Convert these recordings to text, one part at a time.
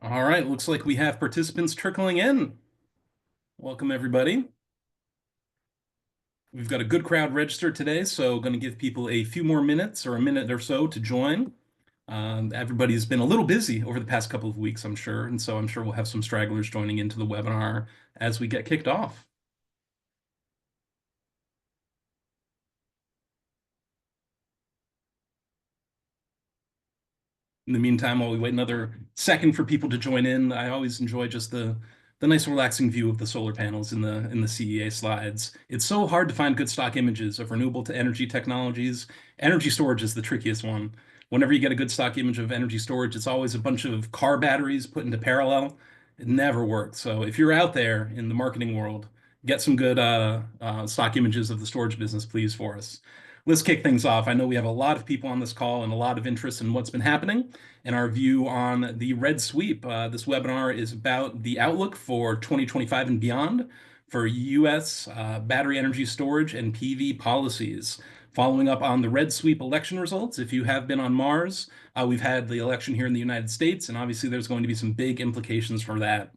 All right, looks like we have participants trickling in. Welcome, everybody. We've got a good crowd registered today, so going to give people a few more minutes or a minute or so to join. Everybody's been a little busy over the past couple of weeks, I'm sure, and so I'm sure we'll have some stragglers joining into the webinar as we get kicked off. In the meantime, while we wait another second for people to join in, I always enjoy just the nice relaxing view of the solar panels in the CEA slides. It's so hard to find good stock images of renewable to energy technologies. Energy storage is the trickiest one. Whenever you get a good stock image of energy storage, it's always a bunch of car batteries put into parallel. It never works. So if you're out there in the marketing world, get some good stock images of the storage business, please, for us. Let's kick things off. I know we have a lot of people on this call and a lot of interest in what's been happening and our view on the red sweep. This webinar is about the outlook for 2025 and beyond for U.S. Battery energy storage and PV policies. Following up on the red sweep election results, if you have been on Mars, we've had the election here in the United States, and obviously there's going to be some big implications for that.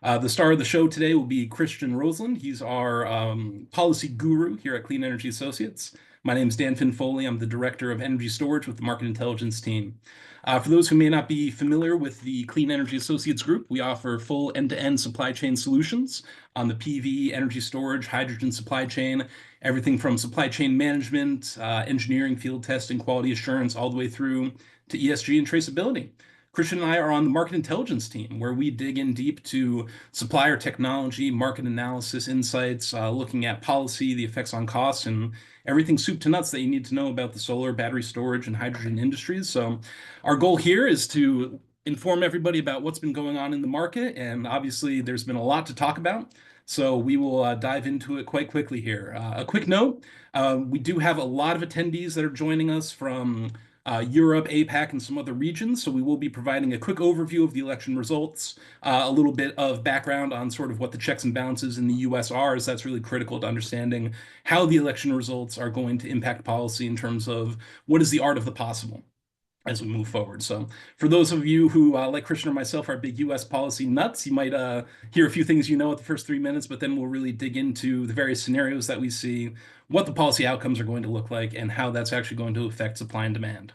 The star of the show today will be Christian Roseland. He's our policy guru here at Clean Energy Associates. My name is Dan Finfoley. I'm the Director of Energy Storage with the Market Intelligence team. For those who may not be familiar with the Clean Energy Associates Group, we offer full end-to-end supply chain solutions on the PV, energy storage, hydrogen supply chain, everything from supply chain management, engineering, field testing, quality assurance, all the way through to ESG and traceability. Christian and I are on the market intelligence team, where we dig in deep to supplier technology, market analysis, insights, looking at policy, the effects on costs, and everything soup to nuts that you need to know about the solar, battery storage, and hydrogen industries. So our goal here is to inform everybody about what's been going on in the market, and obviously there's been a lot to talk about. So we will dive into it quite quickly here. A quick note, we do have a lot of attendees that are joining us from Europe, APAC, and some other regions. So we will be providing a quick overview of the election results, a little bit of background on sort of what the checks and balances in the US are, as that's really critical to understanding how the election results are going to impact policy in terms of what is the art of the possible as we move forward. So for those of you who, like Christian or myself, are big US policy nuts, you might hear a few things you know at the first 3 minutes, but then we'll really dig into the various scenarios that we see, what the policy outcomes are going to look like, and how that's actually going to affect supply and demand.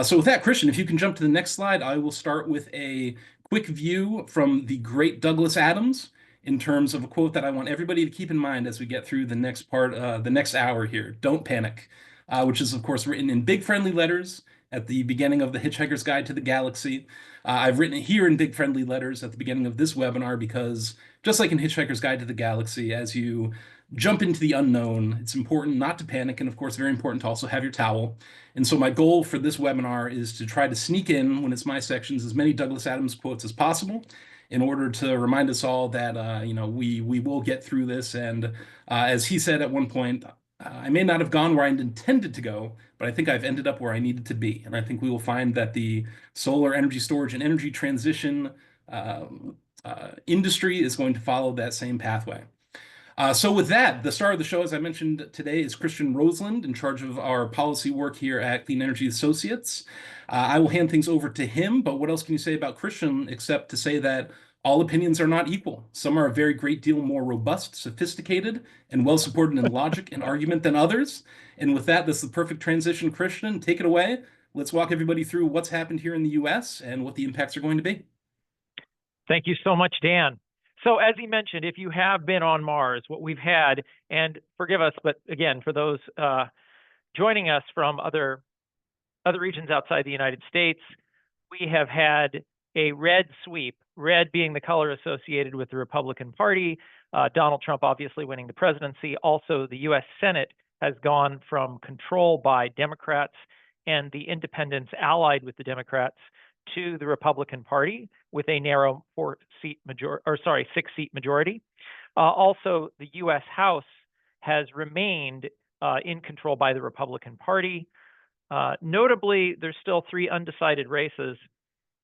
So with that, Christian, if you can jump to the next slide, I will start with a quick view from the great Douglas Adams in terms of a quote that I want everybody to keep in mind as we get through the next part, the next hour here. Don't panic, which is, of course, written in big friendly letters at the beginning of The Hitchhiker's Guide to the Galaxy. I've written it here in big friendly letters at the beginning of this webinar because, just like in Hitchhiker's Guide to the Galaxy, as you jump into the unknown, it's important not to panic, and of course, very important to also have your towel. And so my goal for this webinar is to try to sneak in, when it's my sections, as many Douglas Adams quotes as possible in order to remind us all that we will get through this. And as he said at one point, I may not have gone where I intended to go, but I think I've ended up where I needed to be. And I think we will find that the solar energy storage and energy transition industry is going to follow that same pathway. So with that, the star of the show, as I mentioned today, is Christian Roseland, in charge of our policy work here at Clean Energy Associates. I will hand things over to him, but what else can you say about Christian except to say that all opinions are not equal. Some are a very great deal more robust, sophisticated, and well supported in logic and argument than others. And with that, this is the perfect transition. Christian, take it away. Let's walk everybody through what's happened here in the US and what the impacts are going to be. Thank you so much, Dan. So as he mentioned, if you have been on Mars, what we've had, and forgive us, but again, for those joining us from other regions outside the United States, we have had a red sweep, red being the color associated with the Republican Party, Donald Trump obviously winning the presidency. Also, the U.S. Senate has gone from control by Democrats and the independents allied with the Democrats to the Republican Party with a narrow 6-seat majority. Also, the U.S. House has remained in control by the Republican Party. Notably, there's still 3 undecided races,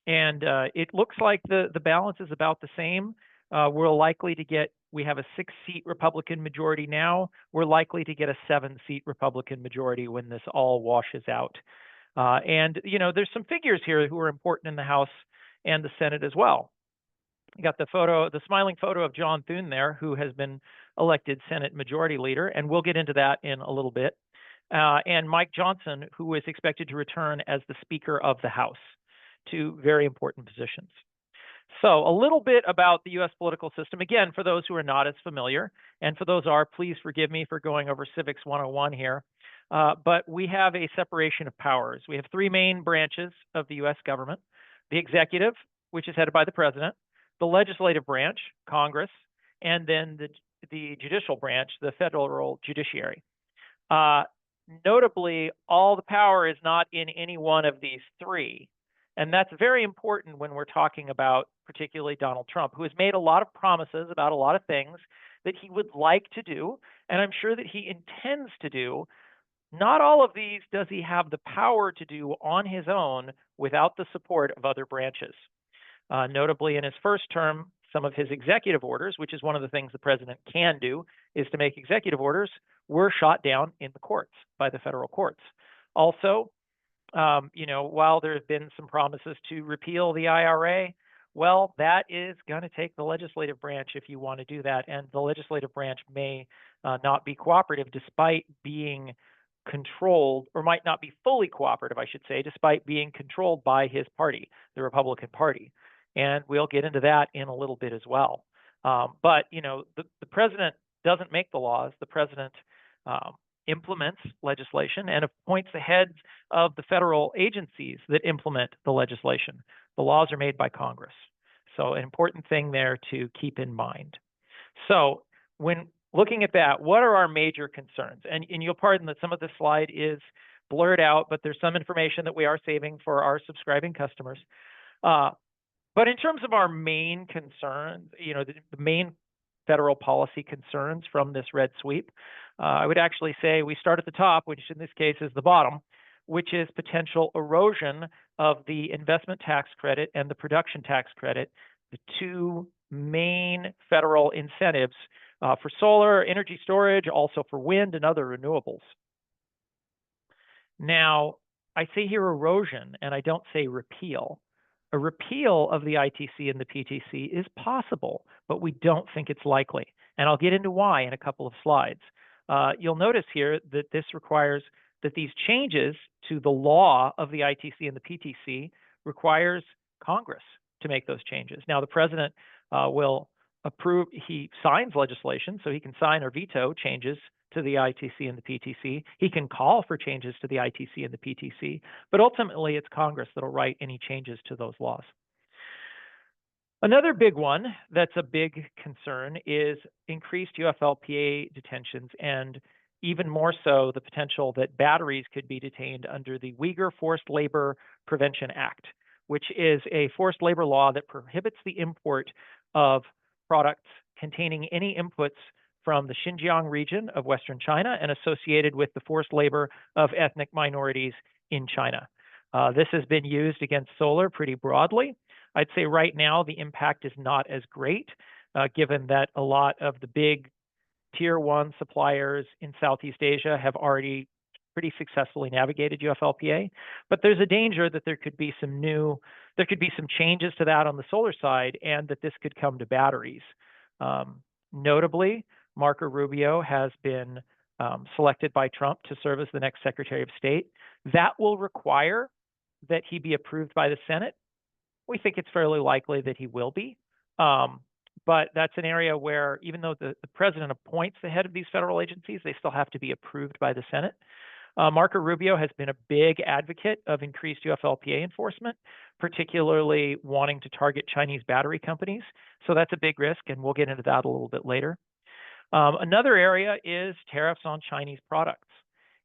and it looks like the balance is about the same. We're likely to get, we have a 6-seat Republican majority now. We're likely to get a 7-seat Republican majority when this all washes out. And, you know, there's some figures here who are important in the House and the Senate as well. You got the smiling photo of John Thune there, who has been elected Senate Majority Leader, and we'll get into that in a little bit. And Mike Johnson, who is expected to return as the Speaker of the House, two very important positions. So a little bit about the U.S. political system. Again, for those who are not as familiar, and for those who are, please forgive me for going over Civics 101 here. But we have a separation of powers. We have three main branches of the U.S. government: the executive, which is headed by the president; the legislative branch, Congress; and then the judicial branch, the federal judiciary. Notably, all the power is not in any one of these three. And that's very important when we're talking about particularly Donald Trump, who has made a lot of promises about a lot of things that he would like to do, and I'm sure that he intends to do. Not all of these does he have the power to do on his own without the support of other branches. Notably, in his first term, some of his executive orders, which is one of the things the president can do, is to make executive orders, were shot down in the courts by the federal courts. Also, while there have been some promises to repeal the IRA, well, that is going to take the legislative branch if you want to do that. And the legislative branch may not be cooperative despite being controlled, or might not be fully cooperative, I should say, despite being controlled by his party, the Republican Party. And we'll get into that in a little bit as well. But the president doesn't make the laws. The president implements legislation and appoints the heads of the federal agencies that implement the legislation. The laws are made by Congress. So an important thing there to keep in mind. So when looking at that, what are our major concerns? And you'll pardon that some of this slide is blurred out, but there's some information that we are saving for our subscribing customers. But in terms of our main concerns, the main federal policy concerns from this red sweep, I would actually say we start at the top, which in this case is the bottom, which is potential erosion of the investment tax credit and the production tax credit, the two main federal incentives for solar, energy storage, also for wind and other renewables. Now, I say here erosion, and I don't say repeal. A repeal of the ITC and the PTC is possible, but we don't think it's likely. And I'll get into why in a couple of slides. You'll notice here that this requires that these changes to the law of the ITC and the PTC requires Congress to make those changes. Now, the president will approve, he signs legislation, so he can sign or veto changes to the ITC and the PTC. He can call for changes to the ITC and the PTC, but ultimately it's Congress that'll write any changes to those laws. Another big one that's a big concern is increased UFLPA detentions, and even more so the potential that batteries could be detained under the Uyghur Forced Labor Prevention Act, which is a forced labor law that prohibits the import of products containing any inputs from the Xinjiang region of Western China and associated with the forced labor of ethnic minorities in China. This has been used against solar pretty broadly. I'd say right now the impact is not as great, given that a lot of the big tier one suppliers in Southeast Asia have already pretty successfully navigated UFLPA. But there's a danger that there could be some changes to that on the solar side, and that this could come to batteries. Notably, Marco Rubio has been selected by Trump to serve as the next Secretary of State. That will require that he be approved by the Senate. We think it's fairly likely that he will be. But that's an area where even though the president appoints the head of these federal agencies, they still have to be approved by the Senate. Marco Rubio has been a big advocate of increased UFLPA enforcement, particularly wanting to target Chinese battery companies. So that's a big risk, and we'll get into that a little bit later. Another area is tariffs on Chinese products.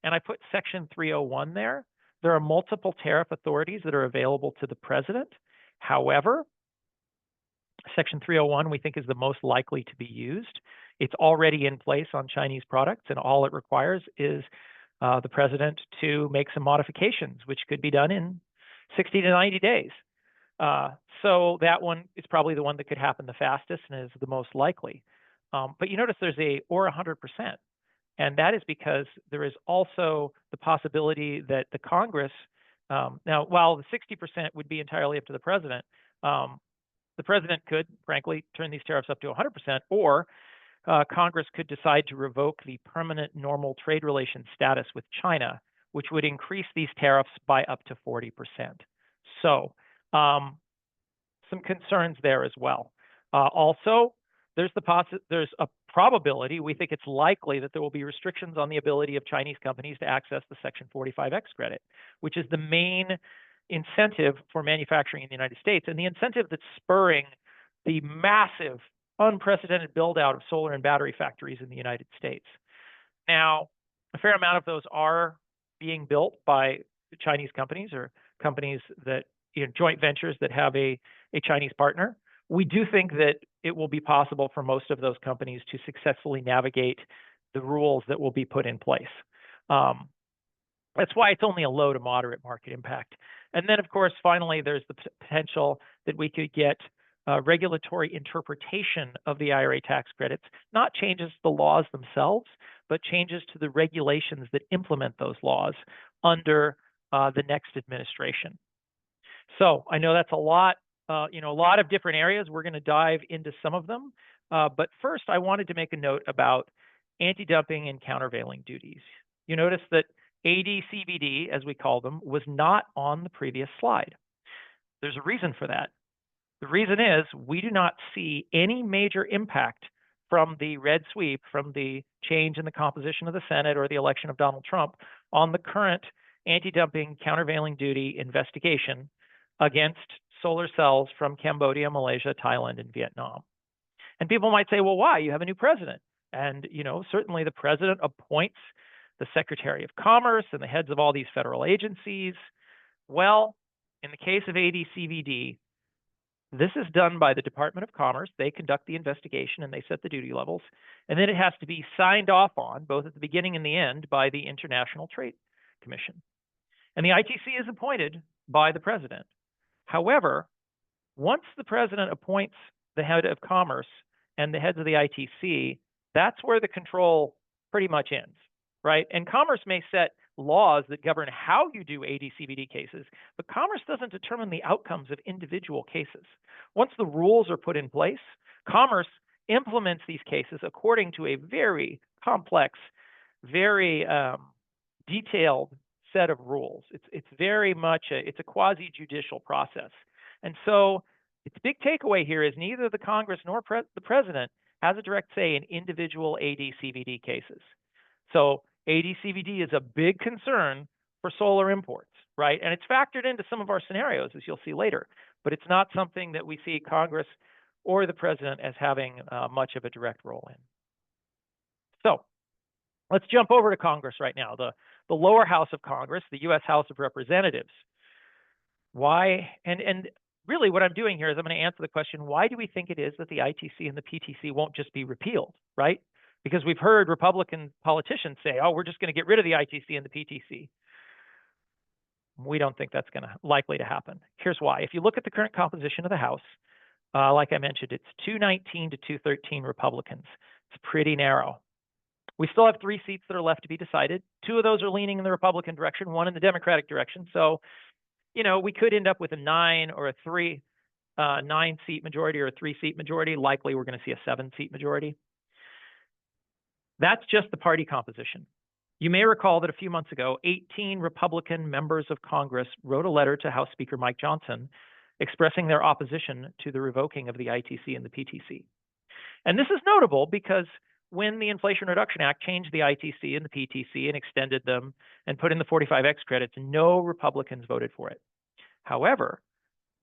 And I put Section 301 there. There are multiple tariff authorities that are available to the president. However, Section 301 we think is the most likely to be used. It's already in place on Chinese products, and all it requires is the president to make some modifications, which could be done in 60 to 90 days. So that one is probably the one that could happen the fastest and is the most likely. But you notice there's or 100%. And that is because there is also the possibility that the Congress, now while the 60% would be entirely up to the president, The president could, frankly, turn these tariffs up to 100%, or Congress could decide to revoke the permanent normal trade relations status with China, which would increase these tariffs by up to 40%. So some concerns there as well. Also, there's a probability, we think it's likely, that there will be restrictions on the ability of Chinese companies to access the Section 45X credit, which is the main incentive for manufacturing in the United States, and the incentive that's spurring the massive, unprecedented build out of solar and battery factories in the United States. Now, a fair amount of those are being built by Chinese companies, or companies that, joint ventures that have a Chinese partner. We do think that it will be possible for most of those companies to successfully navigate the rules that will be put in place. That's why it's only a low to moderate market impact. And then, of course, finally, there's the potential that we could get regulatory interpretation of the IRA tax credits, not changes to the laws themselves, but changes to the regulations that implement those laws under the next administration. So I know that's a lot, a lot of different areas. We're going to dive into some of them. But first, I wanted to make a note about anti-dumping and countervailing duties. You notice that AD/CVD, as we call them, was not on the previous slide. There's a reason for that. The reason is we do not see any major impact from the red sweep, from the change in the composition of the Senate or the election of Donald Trump, on the current anti-dumping countervailing duty investigation against solar cells from Cambodia, Malaysia, Thailand, and Vietnam. And people might say, well, why? You have a new president. And, certainly the president appoints the Secretary of Commerce and the heads of all these federal agencies. Well, in the case of AD/CVD, this is done by the Department of Commerce. They conduct the investigation and they set the duty levels. And then it has to be signed off on, both at the beginning and the end, by the International Trade Commission. And the ITC is appointed by the president. However, once the president appoints the head of commerce and the heads of the ITC, that's where the control pretty much ends, right? And Commerce may set laws that govern how you do AD/CVD cases, but Commerce doesn't determine the outcomes of individual cases. Once the rules are put in place, Commerce implements these cases according to a very complex, very detailed set of rules. It's very much it's a quasi-judicial process. And so its big takeaway here is neither the Congress nor the president has a direct say in individual AD/CVD cases. So AD/CVD is a big concern for solar imports, right? And it's factored into some of our scenarios, as you'll see later, but it's not something that we see Congress or the president as having much of a direct role in. So let's jump over to Congress right now, the lower house of Congress, the U.S. House of Representatives. Why? And really what I'm doing here is I'm going to answer the question, why do we think it is that the ITC and the PTC won't just be repealed, right? Because we've heard Republican politicians say, oh, we're just going to get rid of the ITC and the PTC. We don't think that's likely to happen. Here's why. If you look at the current composition of the House, like I mentioned, it's 219 to 213 Republicans. It's pretty narrow. We still have 3 seats that are left to be decided. 2 of those are leaning in the Republican direction, 1 in the Democratic direction. So, we could end up with a 9 or a 9-seat majority or a 3-seat majority. Likely, we're going to see a 7-seat majority. That's just the party composition. You may recall that a few months ago, 18 Republican members of Congress wrote a letter to House Speaker Mike Johnson expressing their opposition to the revoking of the ITC and the PTC. And this is notable because when the Inflation Reduction Act changed the ITC and the PTC and extended them and put in the 45X credits, no Republicans voted for it. However,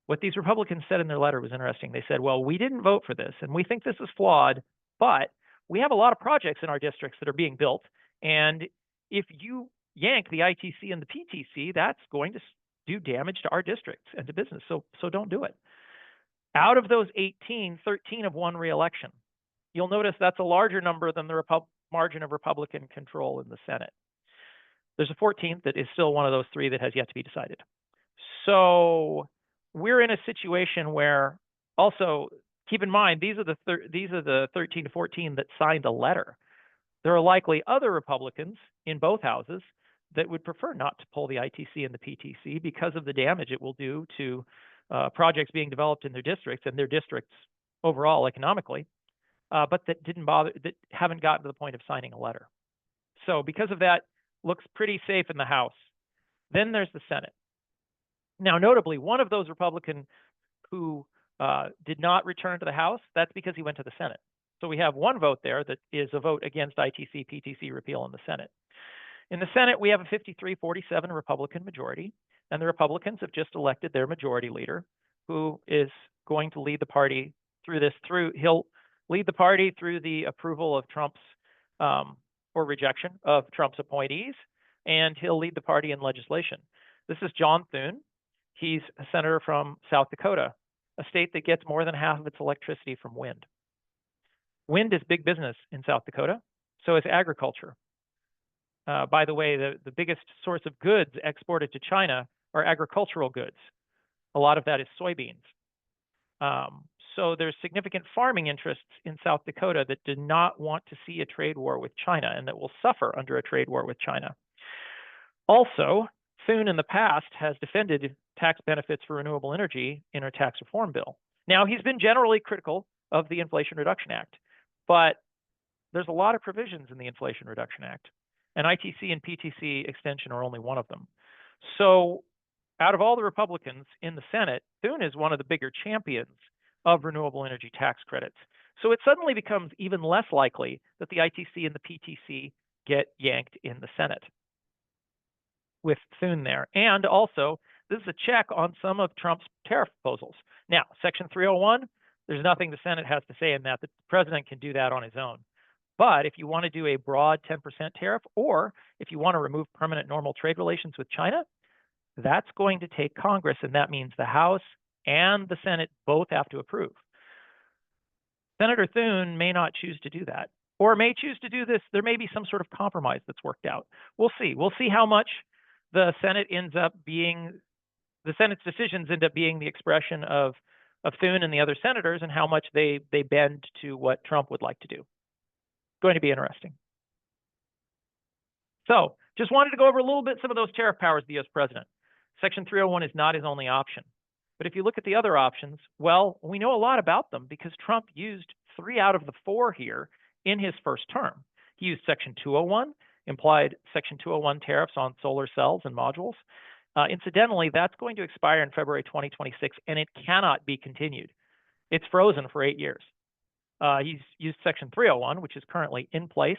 what these Republicans said in their letter was interesting. They said, well, we didn't vote for this, and we think this is flawed, but we have a lot of projects in our districts that are being built, and if you yank the ITC and the PTC, that's going to do damage to our districts and to business, so don't do it. Out of those 18, 13 have won re-election. You'll notice that's a larger number than the margin of Republican control in the Senate. There's a 14th that is still one of those 3 that has yet to be decided. So we're in a situation where, also keep in mind, these are the 13 to 14 that signed a letter. There are likely other Republicans in both houses that would prefer not to pull the ITC and the PTC because of the damage it will do to projects being developed in their districts and their districts overall economically, but that haven't gotten to the point of signing a letter. So because of that, looks pretty safe in the House. Then there's the Senate. Now, notably, one of those Republicans who did not return to the House, that's because he went to the Senate. So we have one vote there that is a vote against ITC, PTC repeal in the Senate. In the Senate, we have a 53-47 Republican majority, and the Republicans have just elected their majority leader, who is going to lead the party through this. He'll lead the party through the approval of Trump's or rejection of Trump's appointees, and he'll lead the party in legislation. This is John Thune. He's a senator from South Dakota, a state that gets more than half of its electricity from wind. Wind is big business in South Dakota, so is agriculture. By the way, the biggest source of goods exported to China are agricultural goods. A lot of that is soybeans. So there's significant farming interests in South Dakota that do not want to see a trade war with China and that will suffer under a trade war with China. Also, Thune in the past has defended tax benefits for renewable energy in a tax reform bill. Now, he's been generally critical of the Inflation Reduction Act, but there's a lot of provisions in the Inflation Reduction Act, and ITC and PTC extension are only one of them. So out of all the Republicans in the Senate, Thune is one of the bigger champions of renewable energy tax credits. So it suddenly becomes even less likely that the ITC and the PTC get yanked in the Senate with Thune there. And also, this is a check on some of Trump's tariff proposals. Now, Section 301, there's nothing the Senate has to say in that. The president can do that on his own. But if you want to do a broad 10% tariff, or if you want to remove permanent normal trade relations with China, that's going to take Congress, and that means the House and the Senate both have to approve. Senator Thune may not choose to do that, or may choose to do this. There may be some sort of compromise that's worked out. We'll see. We'll see how much the Senate ends up being, the Senate's decisions end up being the expression of Thune and the other senators, and how much they bend to what Trump would like to do. Going to be interesting. So just wanted to go over a little bit some of those tariff powers of the U.S. president. Section 301 is not his only option. But if you look at the other options, well, we know a lot about them because Trump used 3 out of the 4 here in his first term. He used Section 201, implied Section 201 tariffs on solar cells and modules. Incidentally, that's going to expire in February 2026, and it cannot be continued. It's frozen for 8 years. He's used Section 301, which is currently in place,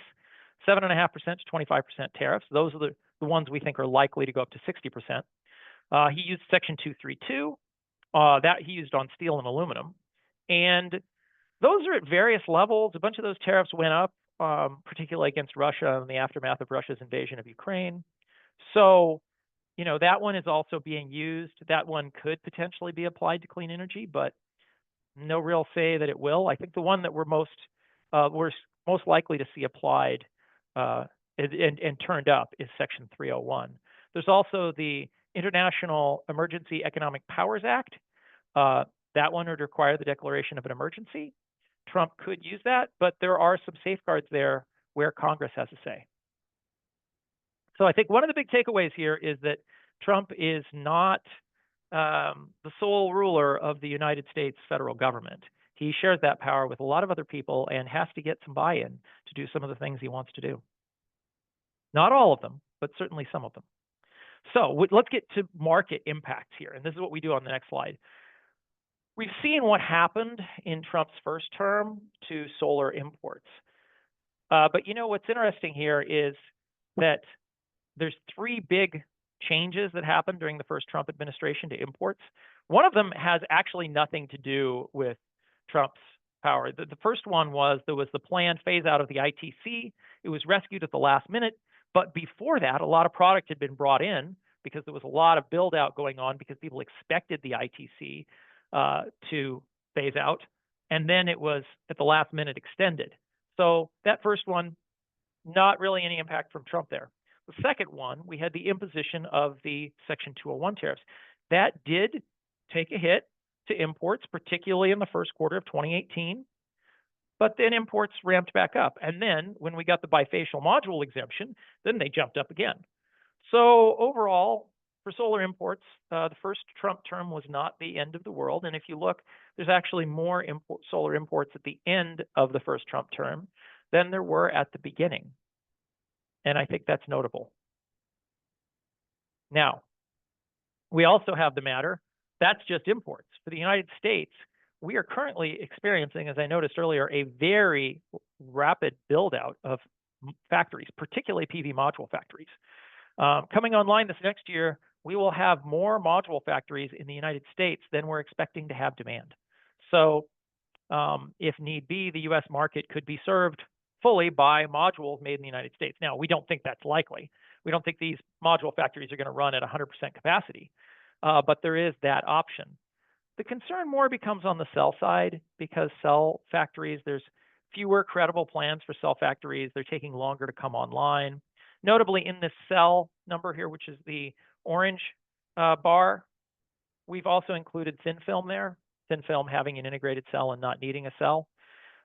7.5% to 25% tariffs. Those are the ones we think are likely to go up to 60%. He used Section 232, that he used on steel and aluminum. And those are at various levels. A bunch of those tariffs went up, particularly against Russia in the aftermath of Russia's invasion of Ukraine. So, you know, that one is also being used. That one could potentially be applied to clean energy, but no real say that it will. I think the one that we're most likely to see applied and turned up is Section 301. There's also the International Emergency Economic Powers Act. That one would require the declaration of an emergency. Trump could use that, but there are some safeguards there where Congress has a say. So I think one of the big takeaways here is that Trump is not the sole ruler of the United States federal government. He shares that power with a lot of other people and has to get some buy-in to do some of the things he wants to do. Not all of them, but certainly some of them. So let's get to market impacts here. And this is what we do on the next slide. We've seen what happened in Trump's first term to solar imports. But you know what's interesting here is that there's 3 big changes that happened during the first Trump administration to imports. One of them has actually nothing to do with Trump's power. The first one was there was the planned phase out of the ITC. It was rescued at the last minute. But before that, a lot of product had been brought in because there was a lot of build out going on because people expected the ITC to phase out. And then it was at the last minute extended. So that first one, not really any impact from Trump there. The second one, we had the imposition of the Section 201 tariffs. That did take a hit to imports, particularly in the first quarter of 2018. But then imports ramped back up. And then when we got the bifacial module exemption, then they jumped up again. So overall, for solar imports, the first Trump term was not the end of the world. And if you look, there's actually more solar imports at the end of the first Trump term than there were at the beginning. And I think that's notable. Now, we also have the matter, that's just imports. For the United States, we are currently experiencing, as I noticed earlier, a very rapid build out of factories, particularly PV module factories. Coming online this next year, we will have more module factories in the United States than we're expecting to have demand. So if need be, the US market could be served fully by modules made in the United States. Now, we don't think that's likely. We don't think these module factories are going to run at 100% capacity, but there is that option. The concern more becomes on the cell side, because cell factories, there's fewer credible plans for cell factories. They're taking longer to come online. Notably, in this cell number here, which is the orange bar, we've also included thin film there, thin film having an integrated cell and not needing a cell.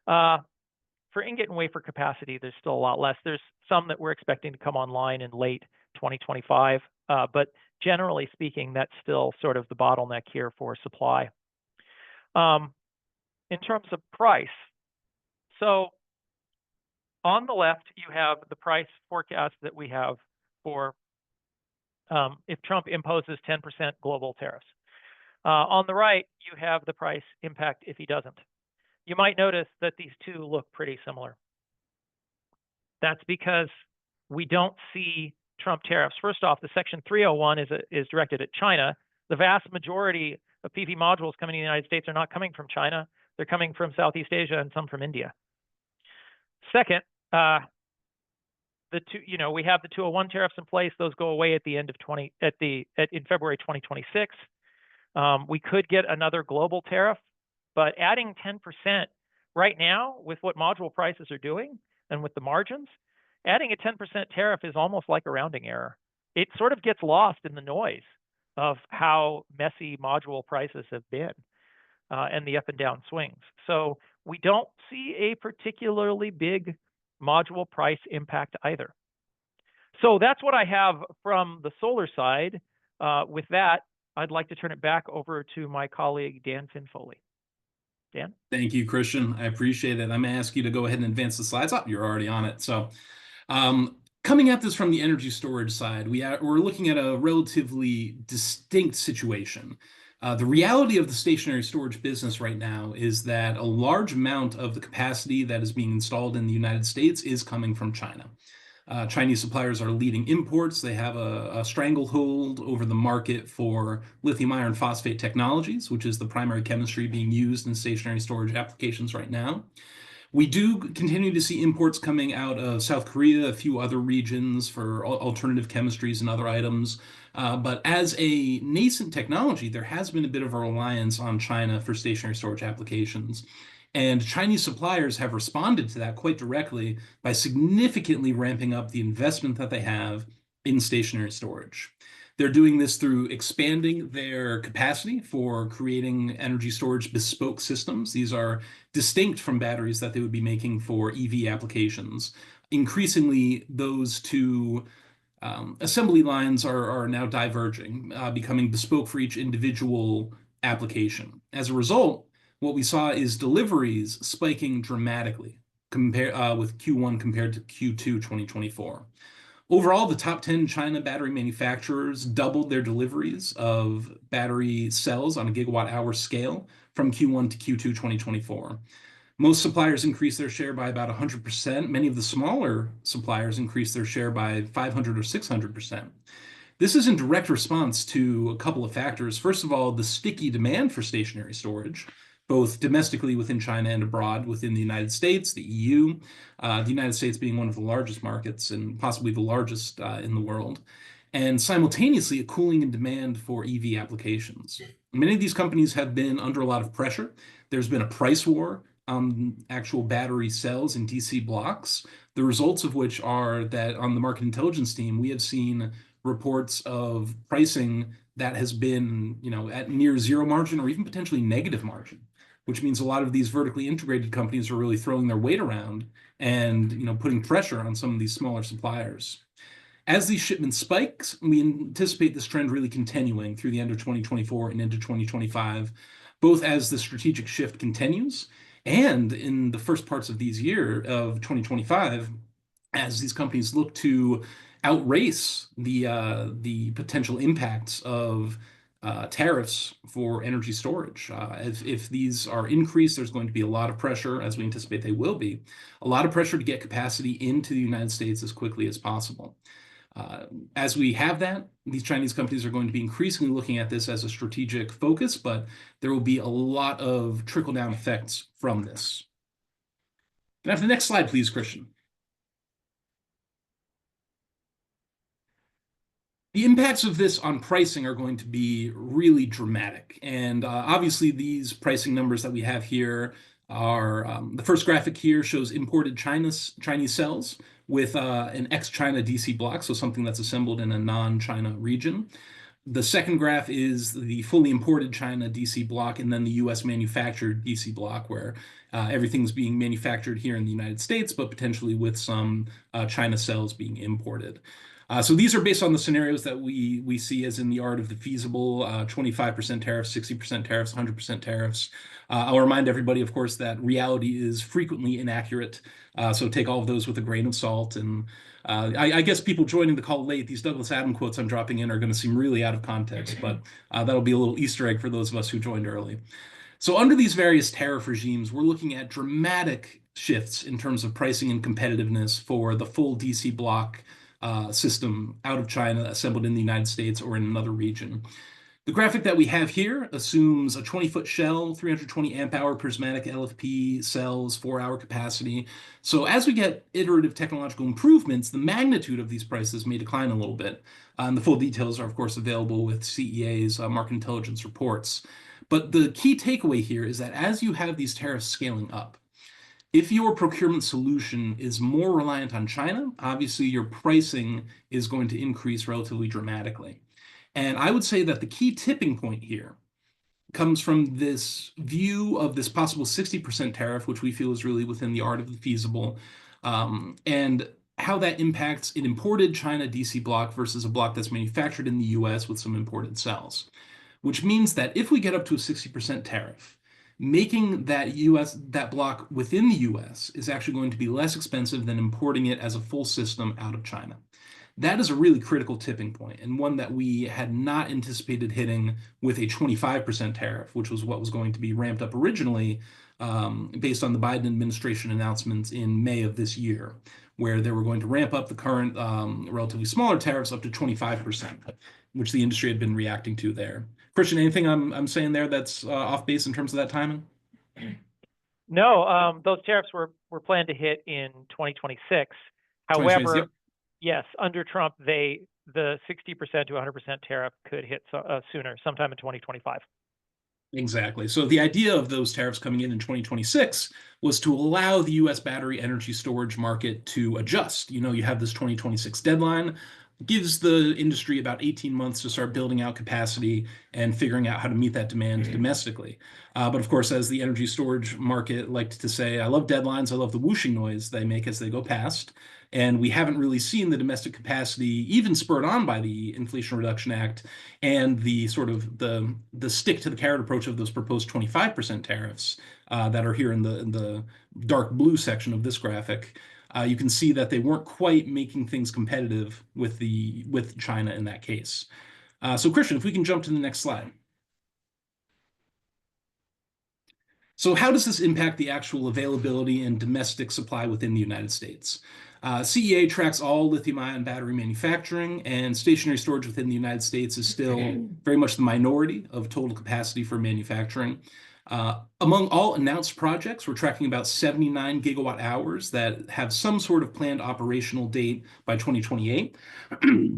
For ingot and wafer capacity, there's still a lot less. There's some that we're expecting to come online in late 2025, but generally speaking, that's still sort of the bottleneck here for supply. In terms of price, so on the left, you have the price forecast that we have for if Trump imposes 10% global tariffs. On the right, you have the price impact if he doesn't. You might notice that these two look pretty similar. That's because we don't see Trump tariffs. First off, the Section 301 is directed at China. The vast majority of PV modules coming to the United States are not coming from China. They're coming from Southeast Asia and some from India. Second, we have the 201 tariffs in place. Those go away at the end of in February 2026. We could get another global tariff, but adding 10% right now with what module prices are doing and with the margins, adding a 10% tariff is almost like a rounding error. It sort of gets lost in the noise of how messy module prices have been and the up and down swings. So we don't see a particularly big module price impact either. So that's what I have from the solar side. With that, I'd like to turn it back over to my colleague, Dan Finfoley. Dan? Thank you, Christian. I appreciate it. I'm going to ask you to go ahead and advance the slides. Oh, you're already on it. So coming at this from the energy storage side, we're looking at a relatively distinct situation. The reality of the stationary storage business right now is that a large amount of the capacity that is being installed in the United States is coming from China. Chinese suppliers are leading imports. They have a stranglehold over the market for lithium iron phosphate technologies, which is the primary chemistry being used in stationary storage applications right now. We do continue to see imports coming out of South Korea, a few other regions for alternative chemistries and other items. But as a nascent technology, there has been a bit of a reliance on China for stationary storage applications. And Chinese suppliers have responded to that quite directly by significantly ramping up the investment that they have in stationary storage. They're doing this through expanding their capacity for creating energy storage bespoke systems. These are distinct from batteries that they would be making for EV applications. Increasingly, those two assembly lines are now diverging, becoming bespoke for each individual application. As a result, what we saw is deliveries spiking dramatically with Q1 compared to Q2 2024. Overall, the top 10 China battery manufacturers doubled their deliveries of battery cells on a gigawatt-hour scale from Q1 to Q2 2024. Most suppliers increased their share by about 100%. Many of the smaller suppliers increased their share by 500 or 600%. This is in direct response to a couple of factors. First of all, the sticky demand for stationary storage, both domestically within China and abroad within the United States, the EU, the United States being one of the largest markets and possibly the largest in the world, and simultaneously a cooling in demand for EV applications. Many of these companies have been under a lot of pressure. There's been a price war on actual battery cells and DC blocks, the results of which are that on the market intelligence team, we have seen reports of pricing that has been, at near zero margin or even potentially negative margin, which means a lot of these vertically integrated companies are really throwing their weight around and, putting pressure on some of these smaller suppliers. As these shipments spikes, we anticipate this trend really continuing through the end of 2024 and into 2025, both as the strategic shift continues and in the first parts of these year of 2025, as these companies look to outrace the potential impacts of tariffs for energy storage. If these are increased, there's going to be a lot of pressure, as we anticipate they will be, a lot of pressure to get capacity into the United States as quickly as possible. As we have that, these Chinese companies are going to be increasingly looking at this as a strategic focus, but there will be a lot of trickle-down effects from this. Can I have the next slide, please, Christian? The impacts of this on pricing are going to be really dramatic. And obviously, these pricing numbers that we have here are the first graphic here shows imported Chinese cells with an ex-China DC block, so something that's assembled in a non-China region. The second graph is the fully imported China DC block, and then the US manufactured DC block, where everything's being manufactured here in the United States, but potentially with some China cells being imported. So these are based on the scenarios that we see as in the art of the feasible, 25% tariffs, 60% tariffs, 100% tariffs. I'll remind everybody, of course, that reality is frequently inaccurate. So take all of those with a grain of salt. And I guess people joining the call late, these Douglas Adams quotes I'm dropping in are going to seem really out of context, but that'll be a little Easter egg for those of us who joined early. So under these various tariff regimes, we're looking at dramatic shifts in terms of pricing and competitiveness for the full DC block system out of China, assembled in the United States or in another region. The graphic that we have here assumes a 20-foot shell, 320 amp hour prismatic LFP cells, 4-hour capacity. So as we get iterative technological improvements, the magnitude of these prices may decline a little bit. And the full details are, of course, available with CEA's market intelligence reports. But the key takeaway here is that as you have these tariffs scaling up, if your procurement solution is more reliant on China, obviously your pricing is going to increase relatively dramatically. And I would say that the key tipping point here comes from this view of this possible 60% tariff, which we feel is really within the art of the feasible, and how that impacts an imported China DC block versus a block that's manufactured in the US with some imported cells. Which means that if we get up to a 60% tariff, making that block within the US is actually going to be less expensive than importing it as a full system out of China. That is a really critical tipping point, and one that we had not anticipated hitting with a 25% tariff, which was what was going to be ramped up originally based on the Biden administration announcements in May of this year, where they were going to ramp up the current relatively smaller tariffs up to 25%, which the industry had been reacting to there. Christian, anything I'm saying there that's off base in terms of that timing? No, those tariffs were planned to hit in 2026. However, Yep. yes, under Trump, the 60% to 100% tariff could hit sooner, sometime in 2025. Exactly. So the idea of those tariffs coming in 2026 was to allow the US battery energy storage market to adjust. You know, you have this 2026 deadline, gives the industry about 18 months to start building out capacity and figuring out how to meet that demand domestically. But of course, as the energy storage market liked to say, I love deadlines, I love the whooshing noise they make as they go past. And we haven't really seen the domestic capacity, even spurred on by the Inflation Reduction Act and the sort of the stick to the carrot approach of those proposed 25% tariffs that are here in the dark blue section of this graphic. You can see that they weren't quite making things competitive with China in that case. So Christian, if we can jump to the next slide. So how does this impact the actual availability and domestic supply within the United States? CEA tracks all lithium-ion battery manufacturing, and stationary storage within the United States is still very much the minority of total capacity for manufacturing. Among all announced projects, we're tracking about 79 gigawatt hours that have some sort of planned operational date by 2028.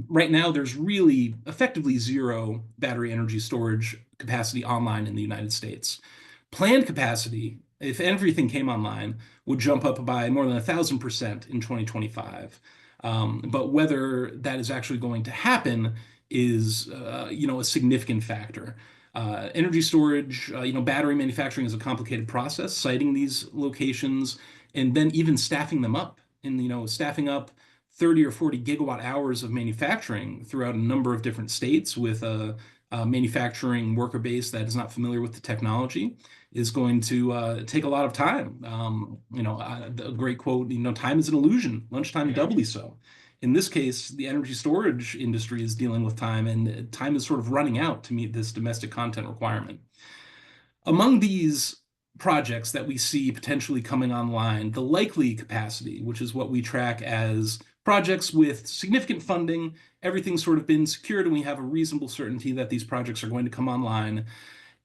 Right now, there's really effectively zero battery energy storage capacity online in the United States. Planned capacity, if everything came online, would jump up by more than 1,000% in 2025. But whether that is actually going to happen is, a significant factor. Energy storage, battery manufacturing is a complicated process, siting these locations and then even staffing them up. And, staffing up 30 or 40 gigawatt hours of manufacturing throughout a number of different states with a manufacturing worker base that is not familiar with the technology is going to take a lot of time. A great quote, time is an illusion, lunchtime doubly so. In this case, the energy storage industry is dealing with time, and time is sort of running out to meet this domestic content requirement. Among these projects that we see potentially coming online, the likely capacity, which is what we track as projects with significant funding, everything's sort of been secured, and we have a reasonable certainty that these projects are going to come online,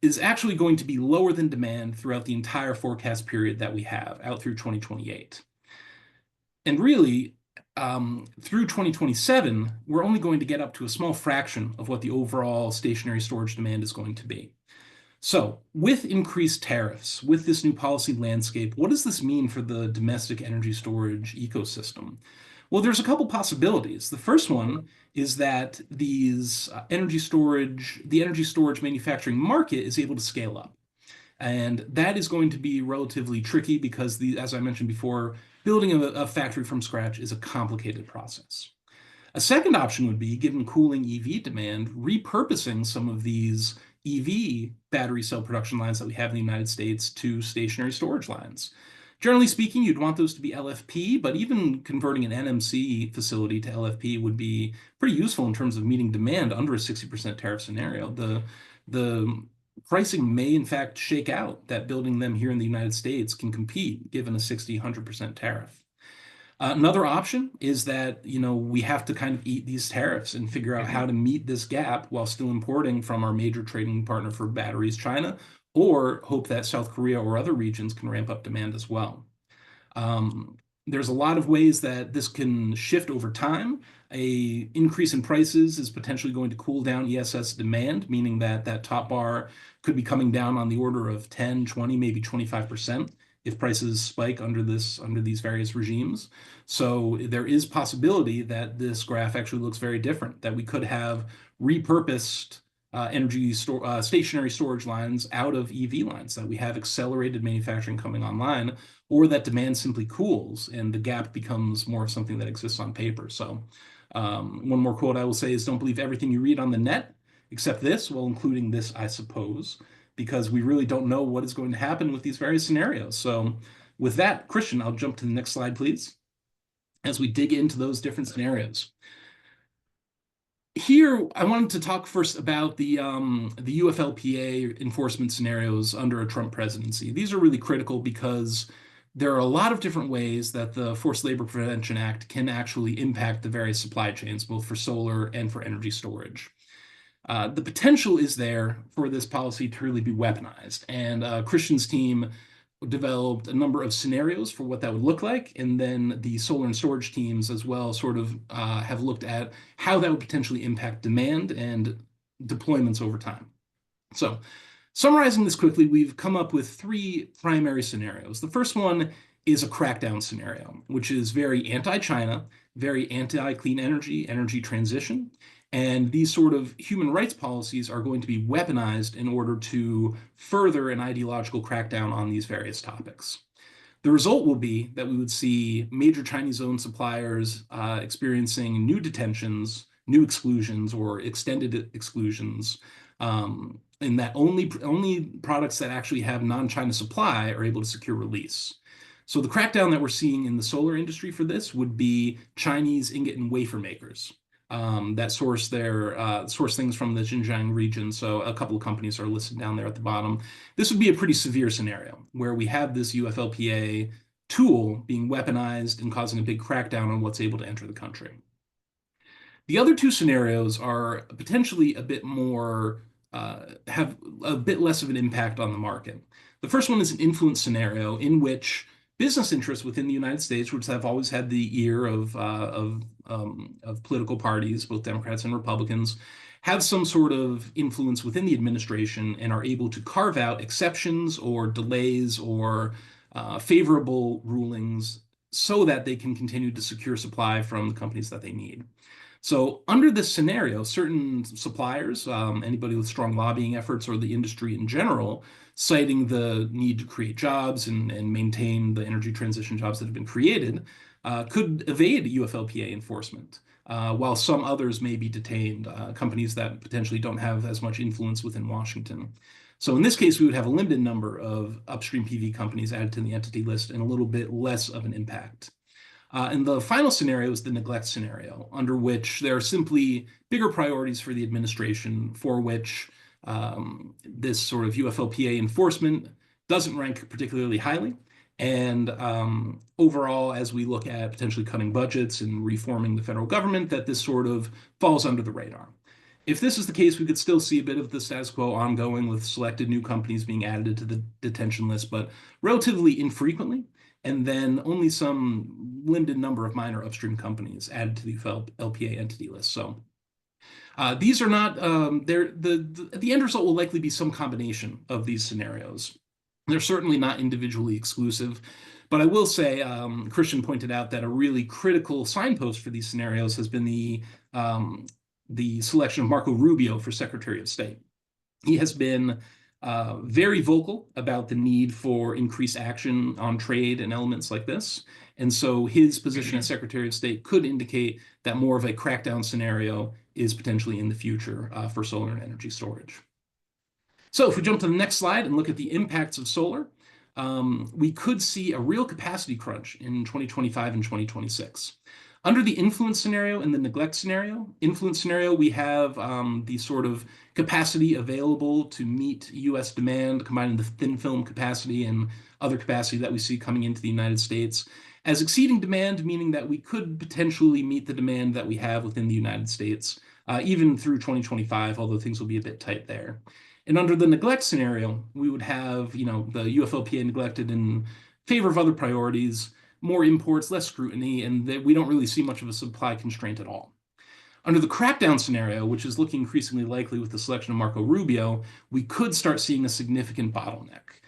is actually going to be lower than demand throughout the entire forecast period that we have out through 2028. And really, through 2027, we're only going to get up to a small fraction of what the overall stationary storage demand is going to be. So, with increased tariffs, with this new policy landscape, what does this mean for the domestic energy storage ecosystem? Well, there's a couple possibilities. The first one is that the energy storage manufacturing market is able to scale up. And that is going to be relatively tricky because, as I mentioned before, building a factory from scratch is a complicated process. A second option would be, given cooling EV demand, repurposing some of these EV battery cell production lines that we have in the United States to stationary storage lines. Generally speaking, you'd want those to be LFP, but even converting an NMC facility to LFP would be pretty useful in terms of meeting demand under a 60% tariff scenario. The pricing may in fact shake out that building them here in the United States can compete given a 100% tariff. Another option is that, we have to kind of eat these tariffs and figure out how to meet this gap while still importing from our major trading partner for batteries, China, or hope that South Korea or other regions can ramp up demand as well. There's a lot of ways that this can shift over time. A increase in prices is potentially going to cool down ESS demand, meaning that that top bar could be coming down on the order of 10, 20, maybe 25% if prices spike under these various regimes. So there is possibility that this graph actually looks very different, that we could have repurposed stationary storage lines out of EV lines, that we have accelerated manufacturing coming online, or that demand simply cools and the gap becomes more of something that exists on paper. So one more quote I will say is, don't believe everything you read on the net, except this, well, including this, I suppose, because we really don't know what is going to happen with these various scenarios. So with that, Christian, I'll jump to the next slide, please, as we dig into those different scenarios. Here, I wanted to talk first about the UFLPA enforcement scenarios under a Trump presidency. These are really critical because there are a lot of different ways that the Forced Labor Prevention Act can actually impact the various supply chains, both for solar and for energy storage. The potential is there for this policy to really be weaponized, and Christian's team developed a number of scenarios for what that would look like, and then the solar and storage teams as well sort of have looked at how that would potentially impact demand and deployments over time. So summarizing this quickly, we've come up with three primary scenarios. The first one is a crackdown scenario, which is very anti-China, very anti-clean energy transition, and these sort of human rights policies are going to be weaponized in order to further an ideological crackdown on these various topics. The result will be that we would see major Chinese-owned suppliers experiencing new detentions, new exclusions, or extended exclusions, in that only products that actually have non-China supply are able to secure release. So the crackdown that we're seeing in the solar industry for this would be Chinese ingot and wafer makers that source things from the Xinjiang region. So a couple of companies are listed down there at the bottom. This would be a pretty severe scenario where we have this UFLPA tool being weaponized and causing a big crackdown on what's able to enter the country. The other two scenarios are potentially a bit more, have a bit less of an impact on the market. The first one is an influence scenario in which business interests within the United States, which have always had the ear of political parties, both Democrats and Republicans, have some sort of influence within the administration and are able to carve out exceptions or delays or favorable rulings so that they can continue to secure supply from the companies that they need. So under this scenario, certain suppliers, anybody with strong lobbying efforts or the industry in general, citing the need to create jobs and maintain the energy transition jobs that have been created, could evade UFLPA enforcement, while some others may be detained, companies that potentially don't have as much influence within Washington. So in this case, we would have a limited number of upstream PV companies added to the entity list and a little bit less of an impact. And the final scenario is the neglect scenario, under which there are simply bigger priorities for the administration for which this sort of UFLPA enforcement doesn't rank particularly highly. And overall, as we look at potentially cutting budgets and reforming the federal government, that this sort of falls under the radar. If this is the case, we could still see a bit of the status quo ongoing with selected new companies being added to the detention list, but relatively infrequently, and then only some limited number of minor upstream companies added to the UFLPA entity list. So these are not, the end result will likely be some combination of these scenarios. They're certainly not individually exclusive, but I will say, Christian pointed out that a really critical signpost for these scenarios has been the selection of Marco Rubio for Secretary of State. He has been very vocal about the need for increased action on trade and elements like this. And so his position as Secretary of State could indicate that more of a crackdown scenario is potentially in the future for solar and energy storage. So if we jump to the next slide and look at the impacts of solar, we could see a real capacity crunch in 2025 and 2026. Under the influence scenario and the neglect scenario, we have the sort of capacity available to meet US demand, combining the thin film capacity and other capacity that we see coming into the United States as exceeding demand, meaning that we could potentially meet the demand that we have within the United States, even through 2025, although things will be a bit tight there. And under the neglect scenario, we would have, the UFLPA neglected in favor of other priorities, more imports, less scrutiny, and we don't really see much of a supply constraint at all. Under the crackdown scenario, which is looking increasingly likely with the selection of Marco Rubio, we could start seeing a significant bottleneck.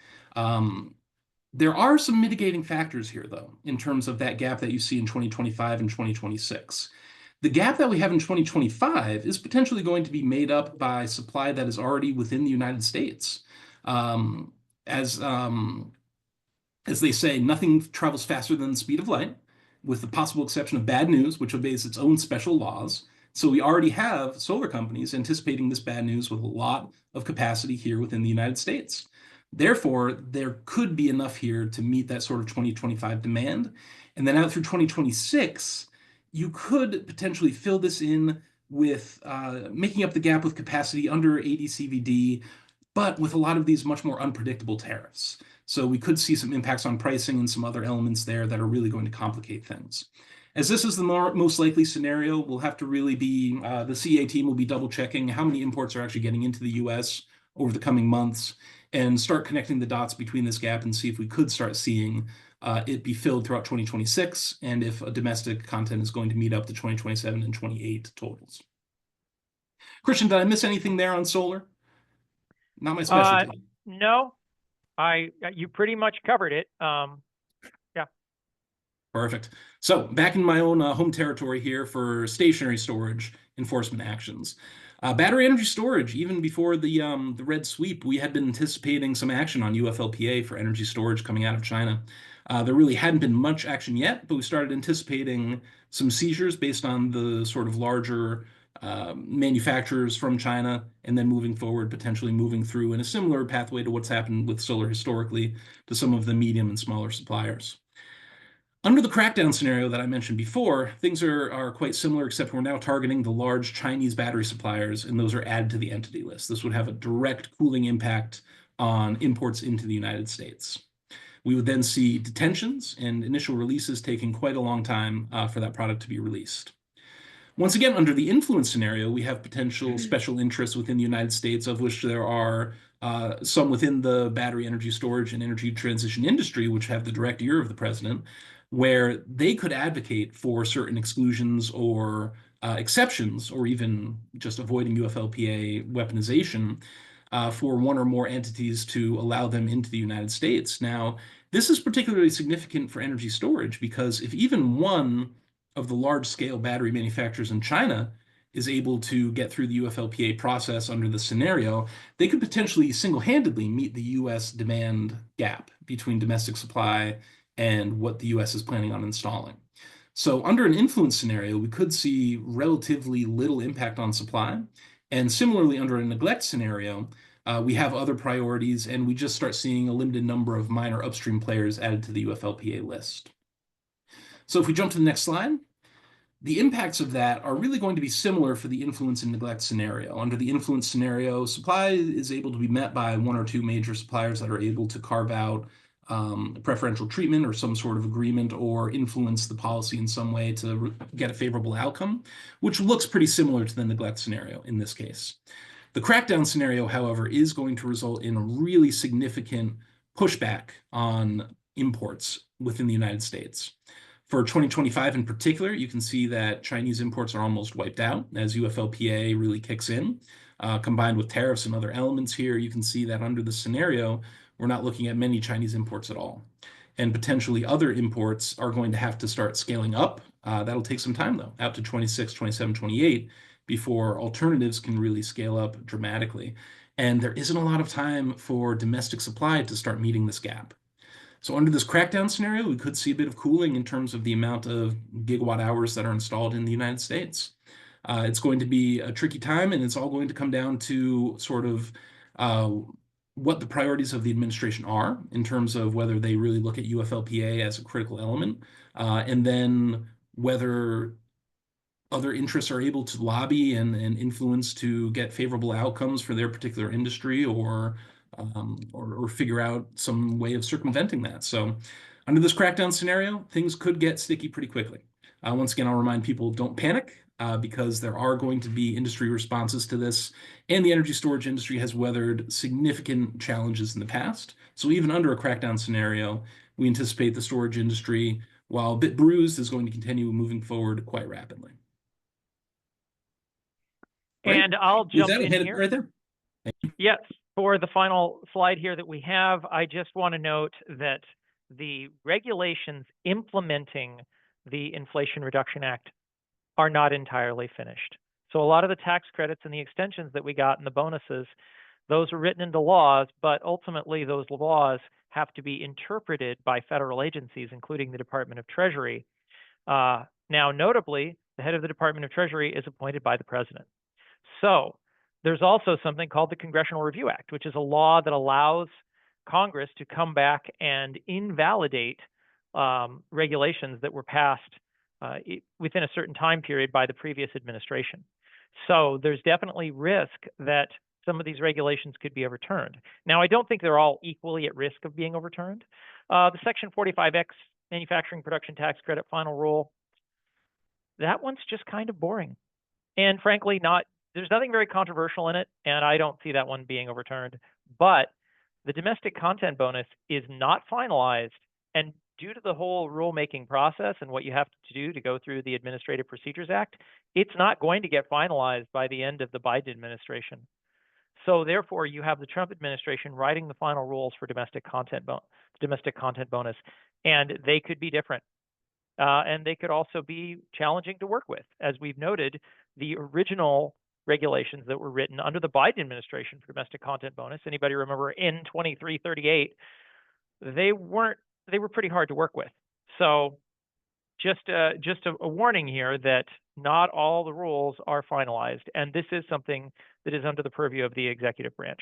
There are some mitigating factors here, though, in terms of that gap that you see in 2025 and 2026. The gap that we have in 2025 is potentially going to be made up by supply that is already within the United States. As they say, nothing travels faster than the speed of light, with the possible exception of bad news, which obeys its own special laws. So we already have solar companies anticipating this bad news with a lot of capacity here within the United States. Therefore, there could be enough here to meet that sort of 2025 demand. And then out through 2026, you could potentially fill this in with making up the gap with capacity under AD/CVD, but with a lot of these much more unpredictable tariffs. So we could see some impacts on pricing and some other elements there that are really going to complicate things. As this is the most likely scenario, we'll have to really be, the CA team will be double checking how many imports are actually getting into the US over the coming months and start connecting the dots between this gap and see if we could start seeing it be filled throughout 2026 and if a domestic content is going to meet up to 2027 and 28 totals. Christian, did I miss anything there on solar? Not my specialty. No, you pretty much covered it. Yeah. Perfect. So back in my own home territory here for stationary storage enforcement actions. Battery energy storage, even before the red sweep, we had been anticipating some action on UFLPA for energy storage coming out of China. There really hadn't been much action yet, but we started anticipating some seizures based on the sort of larger manufacturers from China, and then moving forward, potentially moving through in a similar pathway to what's happened with solar historically to some of the medium and smaller suppliers. Under the crackdown scenario that I mentioned before, things are quite similar, except we're now targeting the large Chinese battery suppliers, and those are added to the entity list. This would have a direct cooling impact on imports into the United States. We would then see detentions and initial releases taking quite a long time for that product to be released. Once again, under the influence scenario, we have potential special interests within the United States, of which there are some within the battery energy storage and energy transition industry, which have the direct ear of the president, where they could advocate for certain exclusions or exceptions, or even just avoiding UFLPA weaponization for one or more entities to allow them into the United States. Now, this is particularly significant for energy storage because if even one of the large-scale battery manufacturers in China is able to get through the UFLPA process under the scenario, they could potentially single-handedly meet the US demand gap between domestic supply and what the US is planning on installing. So under an influence scenario, we could see relatively little impact on supply. And similarly, under a neglect scenario, we have other priorities, and we just start seeing a limited number of minor upstream players added to the UFLPA list. So if we jump to the next slide, the impacts of that are really going to be similar for the influence and neglect scenario. Under the influence scenario, supply is able to be met by one or two major suppliers that are able to carve out preferential treatment or some sort of agreement or influence the policy in some way to get a favorable outcome, which looks pretty similar to the neglect scenario in this case. The crackdown scenario, however, is going to result in a really significant pushback on imports within the United States. For 2025 in particular, you can see that Chinese imports are almost wiped out as UFLPA really kicks in. Combined with tariffs and other elements here, you can see that under the scenario, we're not looking at many Chinese imports at all. And potentially other imports are going to have to start scaling up. That'll take some time, though, out to 26, 27, 28, before alternatives can really scale up dramatically. And there isn't a lot of time for domestic supply to start meeting this gap. So under this crackdown scenario, we could see a bit of cooling in terms of the amount of gigawatt hours that are installed in the United States. It's going to be a tricky time, and it's all going to come down to sort of what the priorities of the administration are in terms of whether they really look at UFLPA as a critical element, and then whether other interests are able to lobby and influence to get favorable outcomes for their particular industry or figure out some way of circumventing that. So under this crackdown scenario, things could get sticky pretty quickly. Once again, I'll remind people, don't panic because there are going to be industry responses to this, and the energy storage industry has weathered significant challenges in the past. So even under a crackdown scenario, we anticipate the storage industry, while a bit bruised, is going to continue moving forward quite rapidly. Great. And I'll jump in hit it here. right there. Yes, for the final slide here that we have, I just want to note that the regulations implementing the Inflation Reduction Act are not entirely finished. So a lot of the tax credits and the extensions that we got and the bonuses, those are written into laws, but ultimately those laws have to be interpreted by federal agencies, including the Department of Treasury. Now, notably, the head of the Department of Treasury is appointed by the president. So there's also something called the Congressional Review Act, which is a law that allows Congress to come back and invalidate regulations that were passed within a certain time period by the previous administration. So there's definitely risk that some of these regulations could be overturned. Now, I don't think they're all equally at risk of being overturned. The Section 45X Manufacturing Production Tax Credit Final Rule, that one's just kind of boring. And frankly, there's nothing very controversial in it, and I don't see that one being overturned. But the domestic content bonus is not finalized, and due to the whole rulemaking process and what you have to do to go through the Administrative Procedures Act, it's not going to get finalized by the end of the Biden administration. So therefore, you have the Trump administration writing the final rules for domestic content bonus, and they could be different. And they could also be challenging to work with. As we've noted, the original regulations that were written under the Biden administration for domestic content bonus, anybody remember N2338, they were pretty hard to work with. So just a warning here that not all the rules are finalized, and this is something that is under the purview of the executive branch.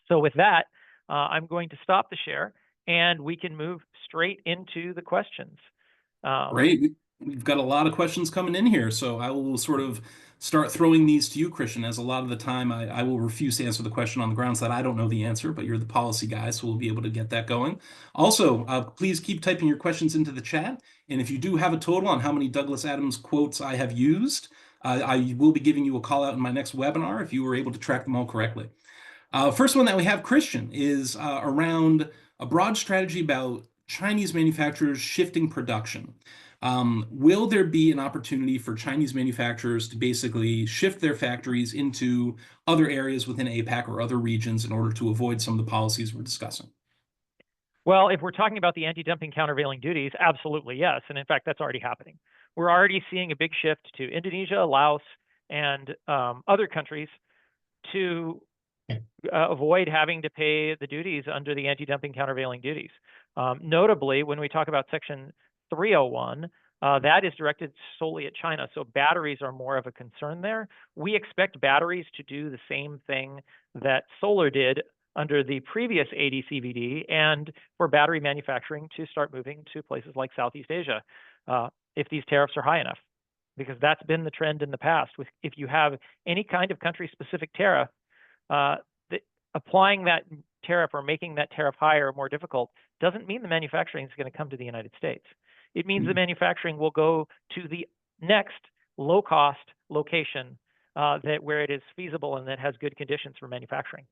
So with that, I'm going to stop the share, and we can move straight into the questions. Great. We've got a lot of questions coming in here, so I will sort of start throwing these to you, Christian, as a lot of the time I will refuse to answer the question on the grounds that I don't know the answer, but you're the policy guy, so we'll be able to get that going. Also, please keep typing your questions into the chat, and if you do have a total on how many Douglas Adams quotes I have used, I will be giving you a call out in my next webinar if you were able to track them all correctly. First one that we have, Christian, is around a broad strategy about Chinese manufacturers shifting production. Will there be an opportunity for Chinese manufacturers to basically shift their factories into other areas within APAC or other regions in order to avoid some of the policies we're discussing? Well, if we're talking about the anti-dumping countervailing duties, absolutely yes. And in fact, that's already happening. We're already seeing a big shift to Indonesia, Laos, and other countries to avoid having to pay the duties under the anti-dumping countervailing duties. Notably, when we talk about Section 301, that is directed solely at China. So batteries are more of a concern there. We expect batteries to do the same thing that solar did under the previous AD/CVD, and for battery manufacturing to start moving to places like Southeast Asia, if these tariffs are high enough, because that's been the trend in the past. If you have any kind of country-specific tariff, applying that tariff or making that tariff higher or more difficult doesn't mean the manufacturing is going to come to the United States. It means the manufacturing will go to the next low-cost location where it is feasible and that has good conditions for manufacturing.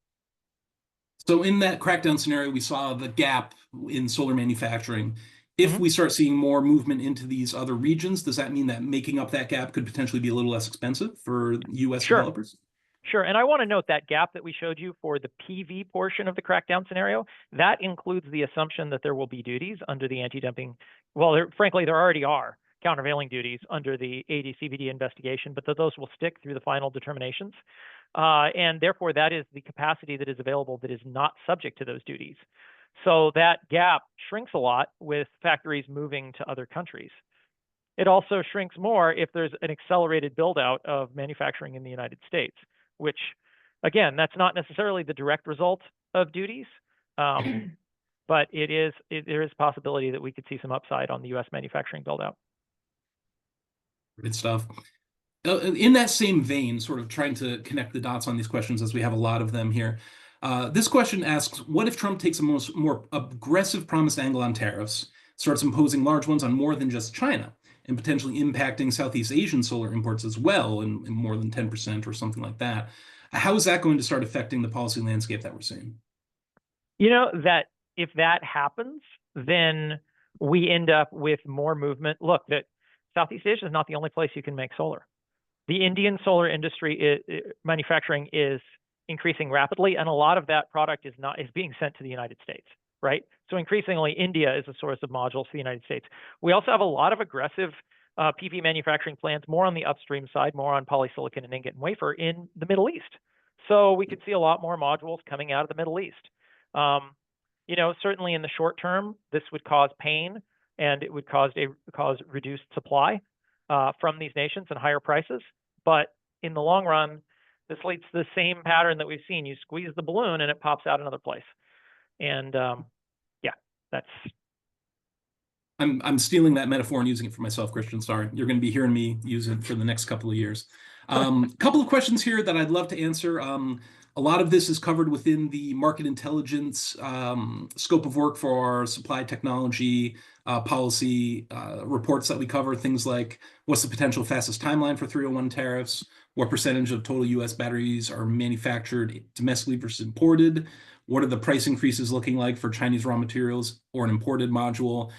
So in that crackdown scenario, we saw the gap in solar manufacturing. If we start seeing more movement into these other regions, does that mean that making up that gap could potentially be a little less expensive for U.S. developers? Sure. And I want to note that gap that we showed you for the PV portion of the crackdown scenario, that includes the assumption that there will be duties under the anti-dumping. Well, frankly, there already are countervailing duties under the AD/CVD investigation, but those will stick through the final determinations. And therefore, that is the capacity that is available that is not subject to those duties. So that gap shrinks a lot with factories moving to other countries. It also shrinks more if there's an accelerated build out of manufacturing in the United States, which, again, that's not necessarily the direct result of duties, but there is a possibility that we could see some upside on the U.S. manufacturing build out. Good stuff. In that same vein, sort of trying to connect the dots on these questions as we have a lot of them here. This question asks, what if Trump takes a more aggressive promised angle on tariffs, starts imposing large ones on more than just China, and potentially impacting Southeast Asian solar imports as well in more than 10% or something like that? How is that going to start affecting the policy landscape that we're seeing? You know, that if that happens, then we end up with more movement. Look, that Southeast Asia is not the only place you can make solar. The Indian solar industry manufacturing is increasing rapidly, and a lot of that product is being sent to the United States, right? So increasingly, India is a source of modules to the United States. We also have a lot of aggressive PV manufacturing plants, more on the upstream side, more on polysilicon and ingot and wafer in the Middle East. So we could see a lot more modules coming out of the Middle East. You know, certainly in the short term, this would cause pain, and it would cause reduced supply from these nations and higher prices. But in the long run, this leads to the same pattern that we've seen. You squeeze the balloon and it pops out another place. And yeah, that's. I'm stealing that metaphor and using it for myself, Christian. Sorry. You're going to be hearing me use it for the next couple of years. Couple of questions here that I'd love to answer. A lot of this is covered within the market intelligence scope of work for our supply technology policy reports that we cover. Things like what's the potential fastest timeline for 301 tariffs? What percentage of total U.S. batteries are manufactured domestically versus imported? What are the price increases looking like for Chinese raw materials or an imported module?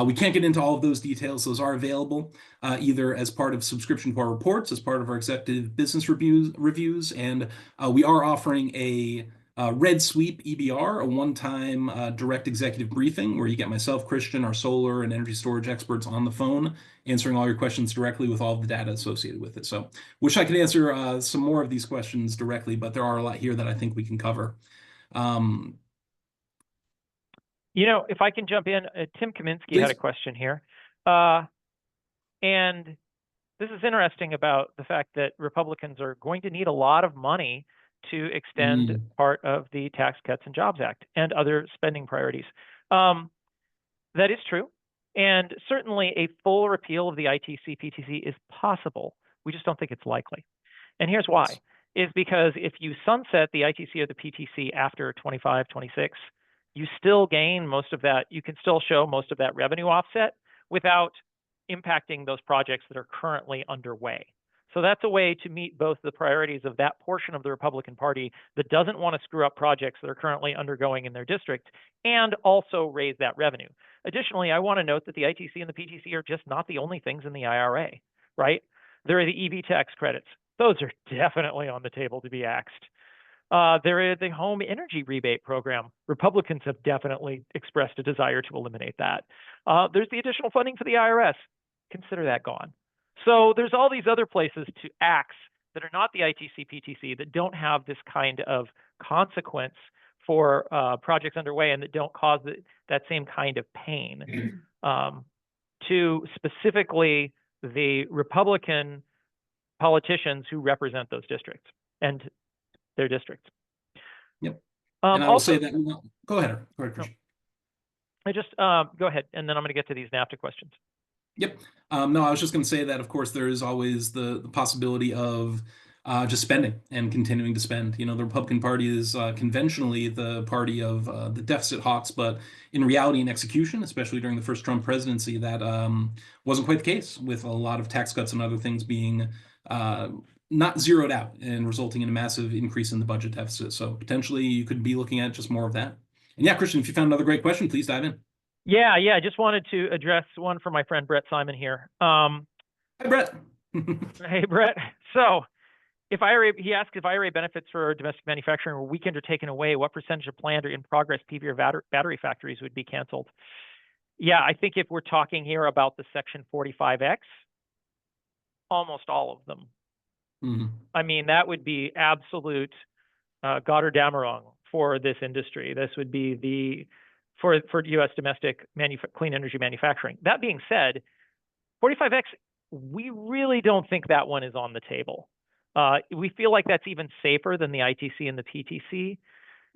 We can't get into all of those details. Those are available either as part of subscription to our reports, as part of our executive business reviews, and we are offering a Red Sweep EBR, a one-time direct executive briefing where you get myself, Christian, our solar and energy storage experts on the phone, answering all your questions directly with all of the data associated with it. So wish I could answer some more of these questions directly, but there are a lot here that I think we can cover. You know, if I can jump in, Tim Kaminsky Please. had a question here. And this is interesting about the fact that Republicans are going to need a lot of money to extend part of the Tax Cuts and Jobs Act and other spending priorities. That is true. And certainly a full repeal of the ITC-PTC is possible. We just don't think it's likely. And here's why. Is because if you sunset the ITC or the PTC after 25, 26, you still gain most of that. You can still show most of that revenue offset without impacting those projects that are currently underway. So that's a way to meet both the priorities of that portion of the Republican Party that doesn't want to screw up projects that are currently undergoing in their district and also raise that revenue. Additionally, I want to note that the ITC and the PTC are just not the only things in the IRA, right? There are the EV tax credits. Those are definitely on the table to be axed. There is the home energy rebate program. Republicans have definitely expressed a desire to eliminate that. There's the additional funding for the IRS. Consider that gone. So there's all these other places to axe that are not the ITC, PTC, that don't have this kind of consequence for projects underway and that don't cause that same kind of pain, to specifically the Republican politicians who represent those districts and their districts. Yep. And I will say that. Go ahead. Go ahead, Christian. I just go ahead, and then I'm going to get to these NAFTA questions. Yep. No, I was just going to say that, of course, there is always the possibility of just spending and continuing to spend. You know, the Republican Party is conventionally the party of the deficit hawks, but in reality and execution, especially during the first Trump presidency, that wasn't quite the case, with a lot of tax cuts and other things being not zeroed out and resulting in a massive increase in the budget deficit. So potentially you could be looking at just more of that. And yeah, Christian, if you found another great question, please dive in. Yeah, I just wanted to address one for my friend Brett Simon here. Hi, Brett. Hey, Brett. So he asked if IRA benefits for domestic manufacturing were weakened or taken away, what percentage of planned or in progress PV or battery factories would be canceled? Yeah, I think if we're talking here about the Section 45X, almost all of them. Mm-hmm. I mean, that would be absolute Gotterdammerung for this industry. This would be for U.S. domestic clean energy manufacturing. That being said, 45X, we really don't think that one is on the table. We feel like that's even safer than the ITC and the PTC.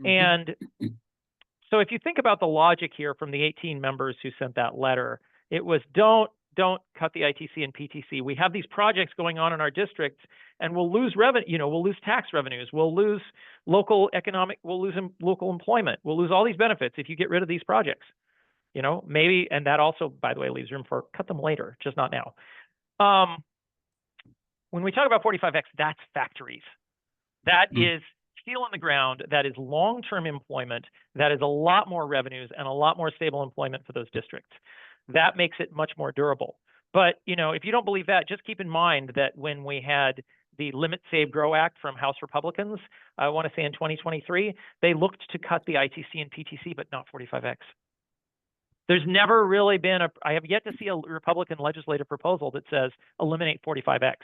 Mm-hmm. And so if you think about the logic here from the 18 members who sent that letter, it was don't cut the ITC and PTC. We have these projects going on in our districts, and we'll lose revenue. We'll lose tax revenues. We'll lose local employment. We'll lose all these benefits if you get rid of these projects. Maybe, and that also, by the way, leaves room for cut them later, just not now. When we talk about 45X, that's factories. That is steel on the ground. That is long-term employment. That is a lot more revenues and a lot more stable employment for those districts. That makes it much more durable. But, if you don't believe that, just keep in mind that when we had the Limit, Save, Grow Act from House Republicans, I want to say in 2023, they looked to cut the ITC and PTC, but not 45X. There's never really been I have yet to see a Republican legislative proposal that says eliminate 45X.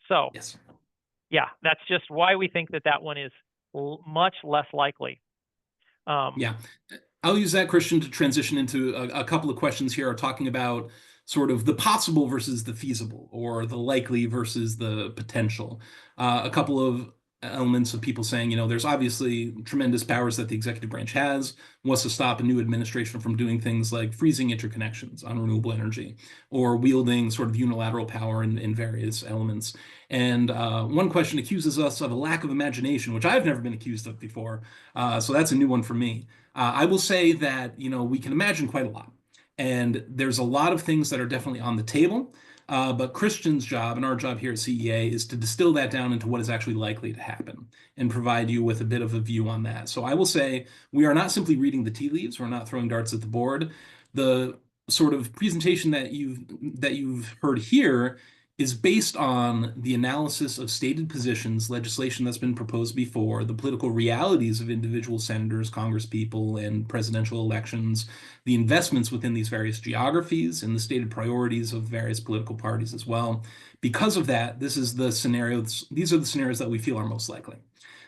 So, yes. Yeah, that's just why we think that one is much less likely. Yeah. I'll use that, Christian, to transition into a couple of questions here, talking about sort of the possible versus the feasible, or the likely versus the potential. A couple of elements of people saying, there's obviously tremendous powers that the executive branch wants to stop a new administration from doing things like freezing interconnections on renewable energy, or wielding sort of unilateral power in various elements. And one question accuses us of a lack of imagination, which I've never been accused of before. So that's a new one for me. I will say that, we can imagine quite a lot. And there's a lot of things that are definitely on the table. But Christian's job and our job here at CEA is to distill that down into what is actually likely to happen and provide you with a bit of a view on that. So I will say we are not simply reading the tea leaves. We're not throwing darts at the board. The sort of presentation that you've heard here is based on the analysis of stated positions, legislation that's been proposed before, the political realities of individual senators, congresspeople, and presidential elections, the investments within these various geographies, and the stated priorities of various political parties as well. Because of that, these are the scenarios that we feel are most likely.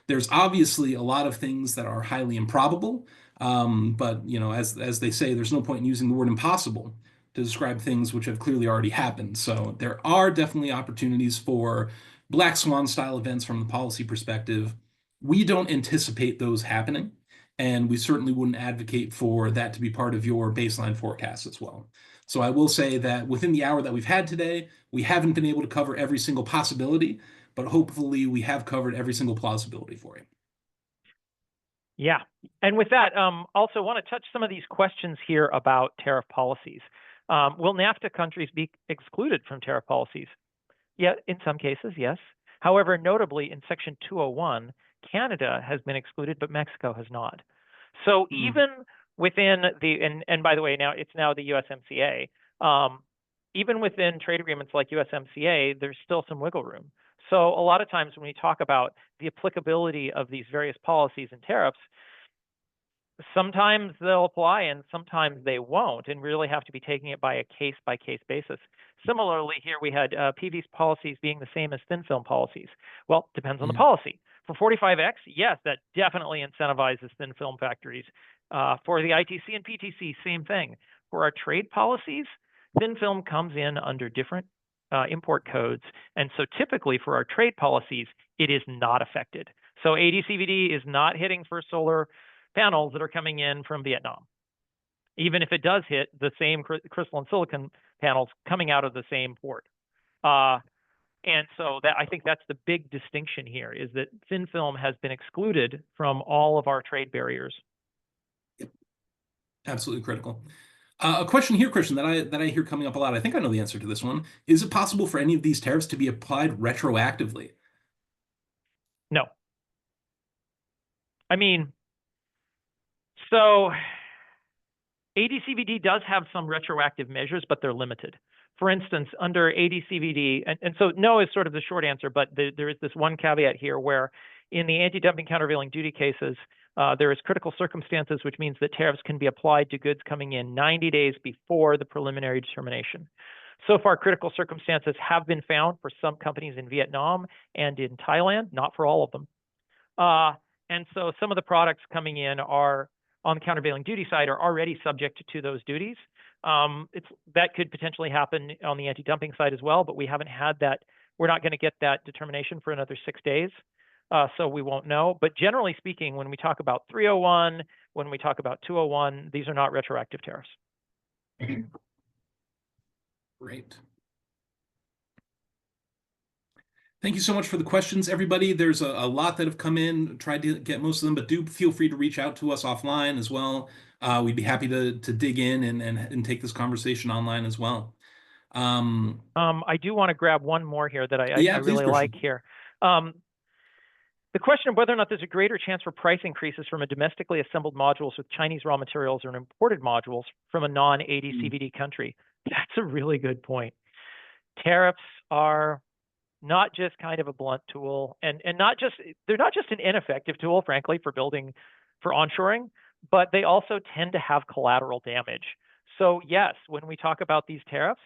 There's obviously a lot of things that are highly improbable, but as they say, there's no point in using the word impossible to describe things which have clearly already happened. So there are definitely opportunities for black swan style events from the policy perspective. We don't anticipate those happening, and we certainly wouldn't advocate for that to be part of your baseline forecast as well. So I will say that within the hour that we've had today, we haven't been able to cover every single possibility, but hopefully we have covered every single plausibility for you. Yeah. And with that, also want to touch some of these questions here about tariff policies. Will NAFTA countries be excluded from tariff policies? Yeah, in some cases, yes. However, notably in Section 201, Canada has been excluded, but Mexico has not. So even within and by the way, now it's the USMCA, even within trade agreements like USMCA, there's still some wiggle room. So a lot of times when we talk about the applicability of these various policies and tariffs, sometimes they'll apply and sometimes they won't, and really have to be taking it by a case-by-case basis. Similarly, here we had PV's policies being the same as thin film policies. Well, depends on the Yeah. policy. For 45X, yes, that definitely incentivizes thin film factories. For the ITC and PTC, same thing. For our trade policies, thin film comes in under different import codes. And so typically for our trade policies, it is not affected. So AD/CVD is not hitting for solar panels that are coming in from Vietnam, even if it does hit the same crystalline silicon panels coming out of the same port. And so that, I think that's the big distinction here, is that thin film has been excluded from all of our trade barriers. Yep. Absolutely critical. A question here, Christian, that I hear coming up a lot. I think I know the answer to this one. Is it possible for any of these tariffs to be applied retroactively? No. I mean, so AD/CVD does have some retroactive measures, but they're limited. For instance, under AD/CVD, and so no is sort of the short answer, but there is this one caveat here where in the anti-dumping countervailing duty cases, there is critical circumstances, which means that tariffs can be applied to goods coming in 90 days before the preliminary determination. So far, critical circumstances have been found for some companies in Vietnam and in Thailand, not for all of them. And so some of the products coming in are on the countervailing duty side are already subject to those duties. That could potentially happen on the anti-dumping side as well, but we haven't had that. We're not going to get that determination for another 6 days, so we won't know. But generally speaking, when we talk about 301, when we talk about 201, these are not retroactive tariffs. Great. Thank you so much for the questions, everybody. There's a lot that have come in. Tried to get most of them, but do feel free to reach out to us offline as well. We'd be happy to dig in and take this conversation online as well. I do want to grab one more here that I Yeah, really please, like Christian. here. The question of whether or not there's a greater chance for price increases from a domestically assembled modules with Chinese raw materials or imported modules from a non-AD/CVD country. That's a really good point. Tariffs are not just kind of a blunt tool, and they're not just an ineffective tool, frankly, for onshoring, but they also tend to have collateral damage. So yes, when we talk about these tariffs,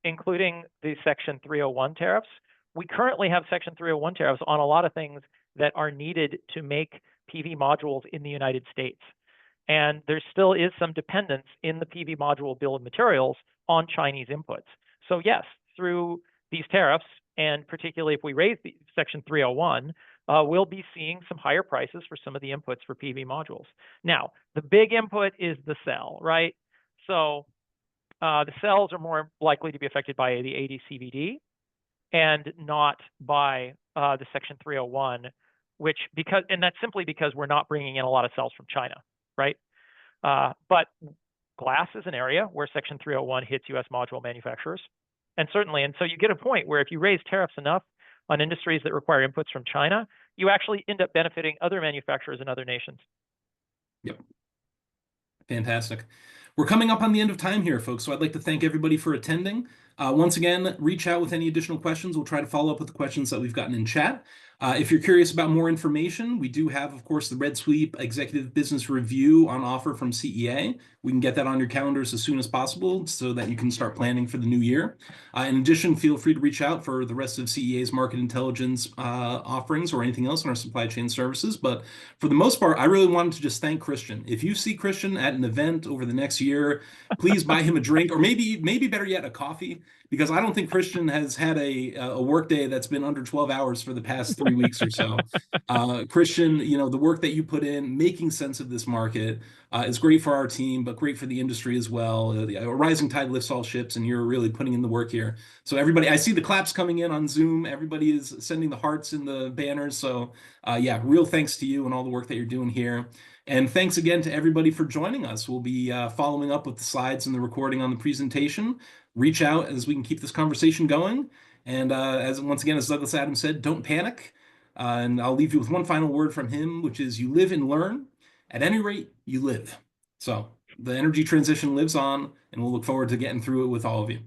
including the Section 301 tariffs, we currently have Section 301 tariffs on a lot of things that are needed to make PV modules in the United States. And there still is some dependence in the PV module bill of materials on Chinese inputs. So yes, through these tariffs, and particularly if we raise the Section 301, we'll be seeing some higher prices for some of the inputs for PV modules. Now, the big input is the cell, right? So the cells are more likely to be affected by the AD/CVD and not by the Section 301, and that's simply because we're not bringing in a lot of cells from China, right? But glass is an area where Section 301 hits U.S. module manufacturers. And certainly, and so you get a point where if you raise tariffs enough on industries that require inputs from China, you actually end up benefiting other manufacturers in other nations. Yep. Fantastic. We're coming up on the end of time here, folks, so I'd like to thank everybody for attending. Once again, reach out with any additional questions. We'll try to follow up with the questions that we've gotten in chat. If you're curious about more information, we do have, of course, the Red Sweep Executive Business Review on offer from CEA. We can get that on your calendars as soon as possible so that you can start planning for the new year. In addition, feel free to reach out for the rest of CEA's market intelligence offerings or anything else in our supply chain services. But for the most part, I really wanted to just thank Christian. If you see Christian at an event over the next year, please buy him a drink, or maybe better yet, a coffee, because I don't think Christian has had a work day that's been under 12 hours for the past 3 weeks or so. Christian, the work that you put in making sense of this market is great for our team, but great for the industry as well. A rising tide lifts all ships, and you're really putting in the work here. So everybody, I see the claps coming in on Zoom. Everybody is sending the hearts and the banners. So yeah, real thanks to you and all the work that you're doing here. And thanks again to everybody for joining us. We'll be following up with the slides and the recording on the presentation. Reach out as we can keep this conversation going. And once again, as Douglas Adams said, don't panic. And I'll leave you with one final word from him, which is you live and learn. At any rate, you live. So the energy transition lives on, and we'll look forward to getting through it with all of you.